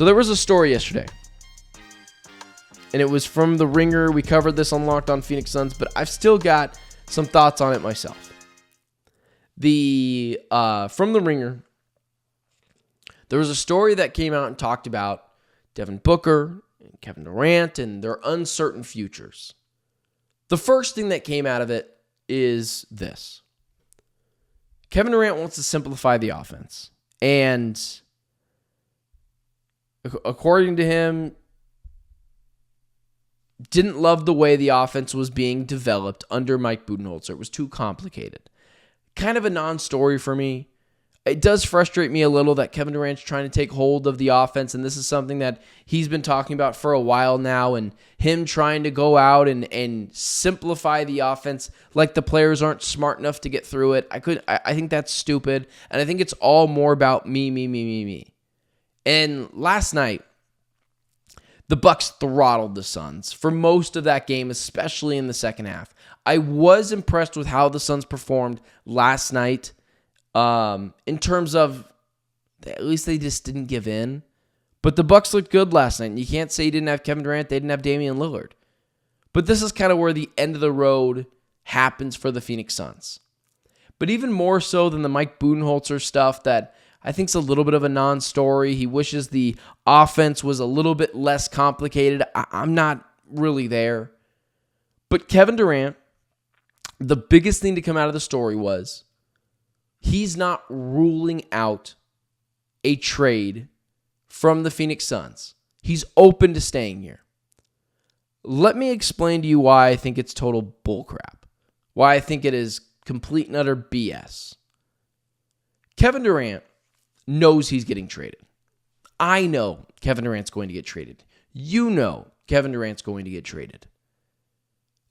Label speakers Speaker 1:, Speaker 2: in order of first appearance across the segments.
Speaker 1: So there was a story yesterday, and it was from The Ringer. We covered this on Locked On Phoenix Suns, but I've still got some thoughts on it myself. From The Ringer, there was a story that came out and talked about Devin Booker and Kevin Durant and their uncertain futures. The first thing that came out of it is this. Kevin Durant wants to simplify the offense. And according to him, didn't love the way the offense was being developed under Mike Budenholzer. It was too complicated. Kind of a non-story for me. It does frustrate me a little that Kevin Durant's trying to take hold of the offense, and this is something that he's been talking about for a while now, and him trying to go out and simplify the offense like the players aren't smart enough to get through it. I think that's stupid, and I think it's all more about me. And last night, the Bucks throttled the Suns for most of that game, especially in the second half. I was impressed with how the Suns performed last night in terms of at least they just didn't give in. But the Bucks looked good last night. And you can't say you didn't have Kevin Durant, they didn't have Damian Lillard. But this is kind of where the end of the road happens for the Phoenix Suns. But even more so than the Mike Budenholzer stuff that I think is a little bit of a non-story. He wishes the offense was a little bit less complicated. I'm not really there. But Kevin Durant, the biggest thing to come out of the story was he's not ruling out a trade from the Phoenix Suns. He's open to staying here. Let me explain to you why I think it's total bullcrap. Why I think it is complete and utter BS. Kevin Durant knows he's getting traded. I know Kevin Durant's going to get traded. You know Kevin Durant's going to get traded.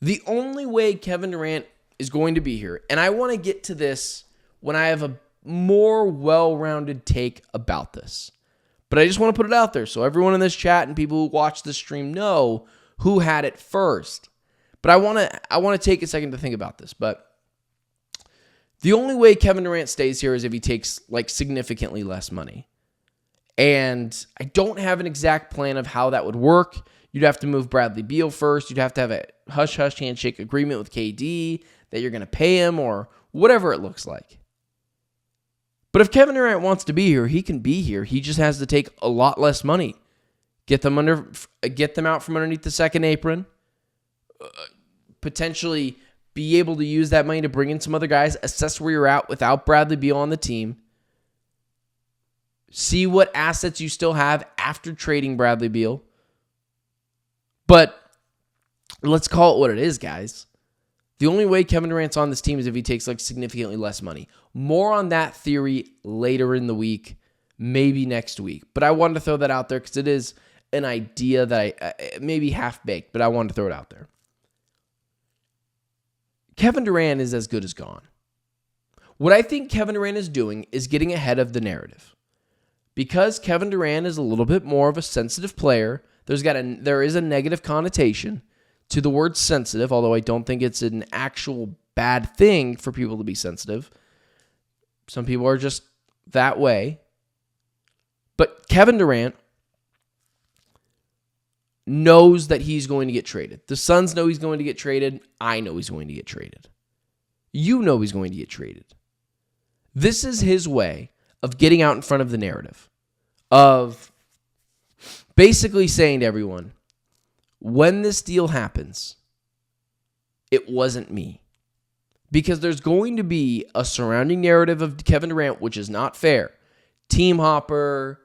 Speaker 1: The only way Kevin Durant is going to be here, and I want to get to this when I have a more well-rounded take about this. But I just want to put it out there so everyone in this chat and people who watch this stream know who had it first. But I want to take a second to think about this. But the only way Kevin Durant stays here is if he takes significantly less money. And I don't have an exact plan of how that would work. You'd have to move Bradley Beal first. You'd have to have a hush-hush handshake agreement with KD that you're going to pay him or whatever it looks like. But if Kevin Durant wants to be here, he can be here. He just has to take a lot less money. Get them out from underneath the second apron. Potentially be able to use that money to bring in some other guys. Assess where you're at without Bradley Beal on the team. See what assets you still have after trading Bradley Beal. But let's call it what it is, guys. The only way Kevin Durant's on this team is if he takes significantly less money. More on that theory later in the week, maybe next week. But I wanted to throw that out there because it is an idea that I maybe half-baked, but I wanted to throw it out there. Kevin Durant is as good as gone. What I think Kevin Durant is doing is getting ahead of the narrative. Because Kevin Durant is a little bit more of a sensitive player, there is a negative connotation to the word sensitive, although I don't think it's an actual bad thing for people to be sensitive. Some people are just that way. But Kevin Durant knows that he's going to get traded. The Suns know he's going to get traded. I know he's going to get traded. You know he's going to get traded. This is his way of getting out in front of the narrative, of basically saying to everyone, when this deal happens, it wasn't me. Because there's going to be a surrounding narrative of Kevin Durant, which is not fair. Team hopper,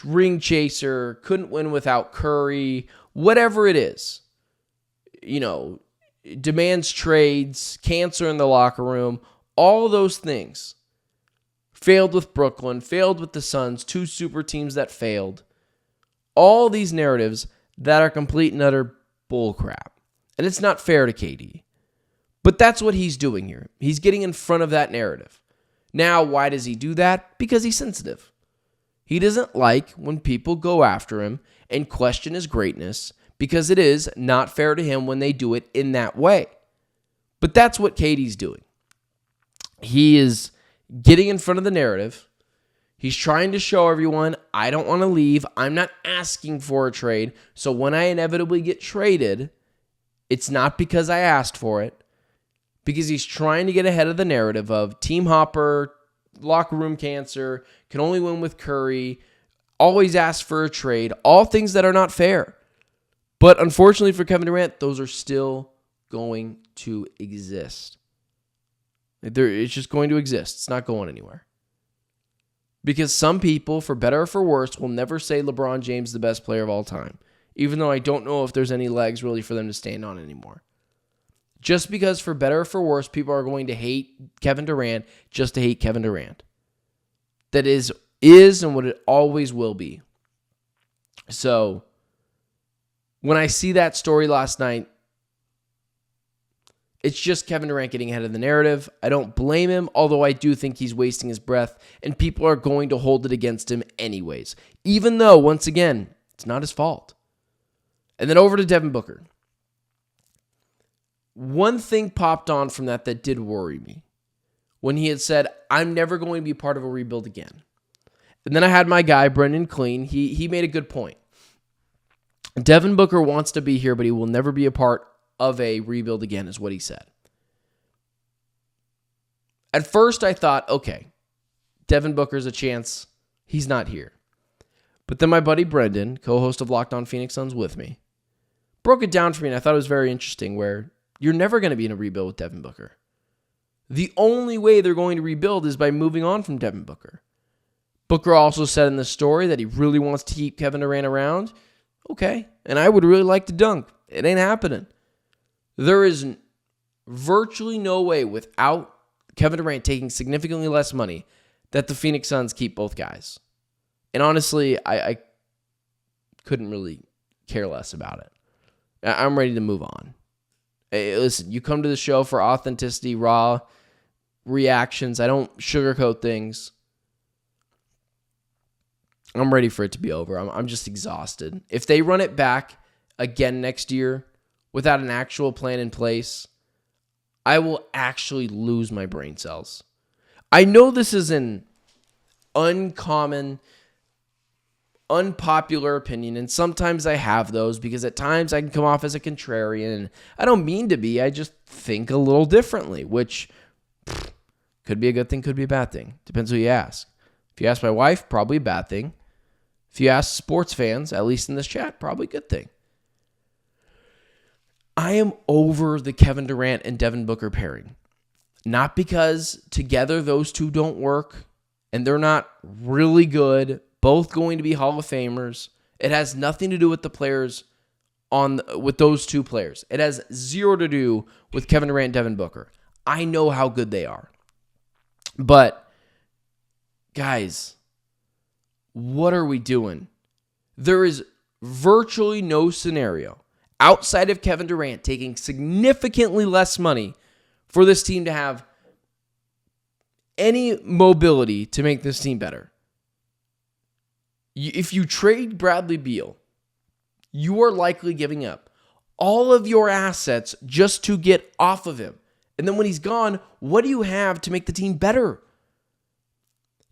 Speaker 1: ring chaser, couldn't win without Curry, whatever it is. Demands trades, cancer in the locker room, all those things. Failed with Brooklyn, failed with the Suns, two super teams that failed. All these narratives that are complete and utter bullcrap. And it's not fair to KD. But that's what he's doing here. He's getting in front of that narrative. Now, why does he do that? Because he's sensitive. He doesn't like when people go after him and question his greatness because it is not fair to him when they do it in that way. But that's what KD's doing. He is getting in front of the narrative. He's trying to show everyone, I don't want to leave. I'm not asking for a trade. So when I inevitably get traded, it's not because I asked for it. Because he's trying to get ahead of the narrative of team hopper, locker room cancer, can only win with Curry, always ask for a trade, all things that are not fair. But unfortunately for Kevin Durant, those are still going to exist. It's just going to exist. It's not going anywhere. Because some people, for better or for worse, will never say LeBron James is the best player of all time. Even though I don't know if there's any legs really for them to stand on anymore. Just because for better or for worse, people are going to hate Kevin Durant just to hate Kevin Durant. That is and what it always will be. So, when I see that story last night, it's just Kevin Durant getting ahead of the narrative. I don't blame him, although I do think he's wasting his breath, and people are going to hold it against him anyways. Even though, once again, it's not his fault. And then over to Devin Booker. One thing popped on from that did worry me. When he had said, I'm never going to be part of a rebuild again. And then I had my guy, Brendan Clean. He made a good point. Devin Booker wants to be here, but he will never be a part of a rebuild again, is what he said. At first, I thought, okay, Devin Booker's a chance he's not here. But then my buddy Brendan, co-host of Locked On Phoenix Suns with me, broke it down for me, and I thought it was very interesting, where you're never going to be in a rebuild with Devin Booker. The only way they're going to rebuild is by moving on from Devin Booker. Booker also said in the story that he really wants to keep Kevin Durant around. Okay, and I would really like to dunk. It ain't happening. There is virtually no way without Kevin Durant taking significantly less money that the Phoenix Suns keep both guys. And honestly, I couldn't really care less about it. I'm ready to move on. Hey, listen, you come to the show for authenticity, raw reactions. I don't sugarcoat things. I'm ready for it to be over. I'm just exhausted. If they run it back again next year without an actual plan in place, I will actually lose my brain cells. I know this is an uncommon, unpopular opinion, and sometimes I have those because at times I can come off as a contrarian, and I don't mean to be. I just think a little differently, which could be a good thing, could be a bad thing. Depends who you ask. If you ask my wife, probably a bad thing. If you ask sports fans, at least in this chat, probably a good thing. I am over the Kevin Durant and Devin Booker pairing. Not because together those two don't work and they're not really good, both going to be Hall of Famers. It has nothing to do with the players with those two players. It has zero to do with Kevin Durant and Devin Booker. I know how good they are. But, guys, what are we doing? There is virtually no scenario outside of Kevin Durant taking significantly less money for this team to have any mobility to make this team better. If you trade Bradley Beal, you are likely giving up all of your assets just to get off of him. And then when he's gone, what do you have to make the team better?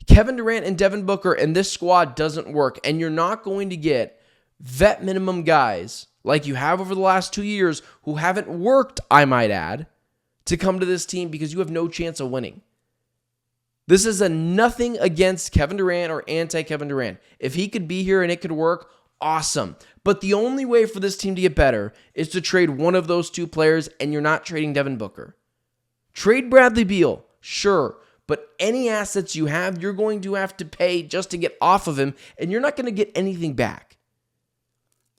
Speaker 1: Kevin Durant and Devin Booker and this squad doesn't work, and you're not going to get vet minimum guys like you have over the last 2 years who haven't worked, I might add, to come to this team because you have no chance of winning. This is a nothing against Kevin Durant or anti-Kevin Durant. If he could be here and it could work, awesome. But the only way for this team to get better is to trade one of those two players, and you're not trading Devin Booker. Trade Bradley Beal, sure. But any assets you have, you're going to have to pay just to get off of him, and you're not going to get anything back.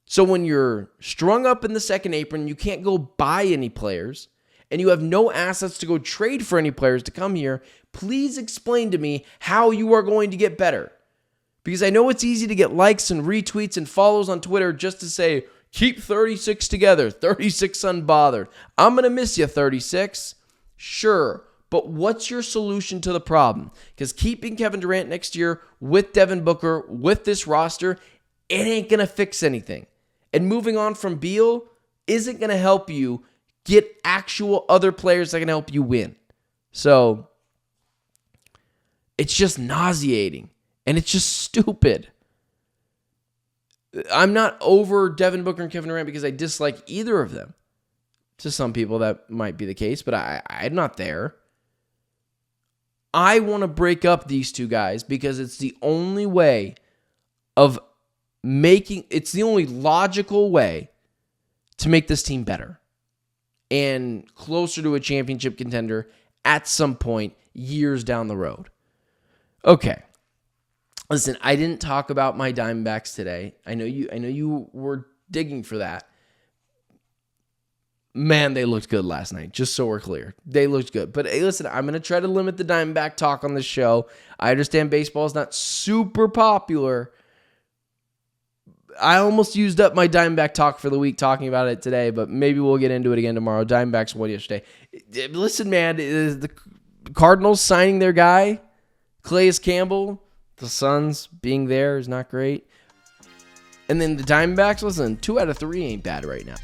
Speaker 1: So when you're strung up in the second apron, you can't go buy any players, and you have no assets to go trade for any players to come here, please explain to me how you are going to get better. Because I know it's easy to get likes and retweets and follows on Twitter just to say, keep 36 together, 36 unbothered. I'm going to miss you, 36. Sure. But what's your solution to the problem? Because keeping Kevin Durant next year with Devin Booker, with this roster, it ain't going to fix anything. And moving on from Beal isn't going to help you get actual other players that can help you win. So, it's just nauseating. And it's just stupid. I'm not over Devin Booker and Kevin Durant because I dislike either of them. To some people, that might be the case, but I'm not there. I want to break up these two guys because it's the only way of it's the only logical way to make this team better and closer to a championship contender at some point years down the road. Okay. Listen, I didn't talk about my Diamondbacks today. I know you were digging for that. Man, they looked good last night, just so we're clear. They looked good. But hey, listen, I'm going to try to limit the Diamondback talk on this show. I understand baseball is not super popular. I almost used up my Diamondback talk for the week talking about it today, but maybe we'll get into it again tomorrow. Diamondbacks won yesterday. Listen, man, the Cardinals signing their guy, Calais Campbell, the Suns being there is not great. And then the Diamondbacks, listen, 2 out of 3 ain't bad right now.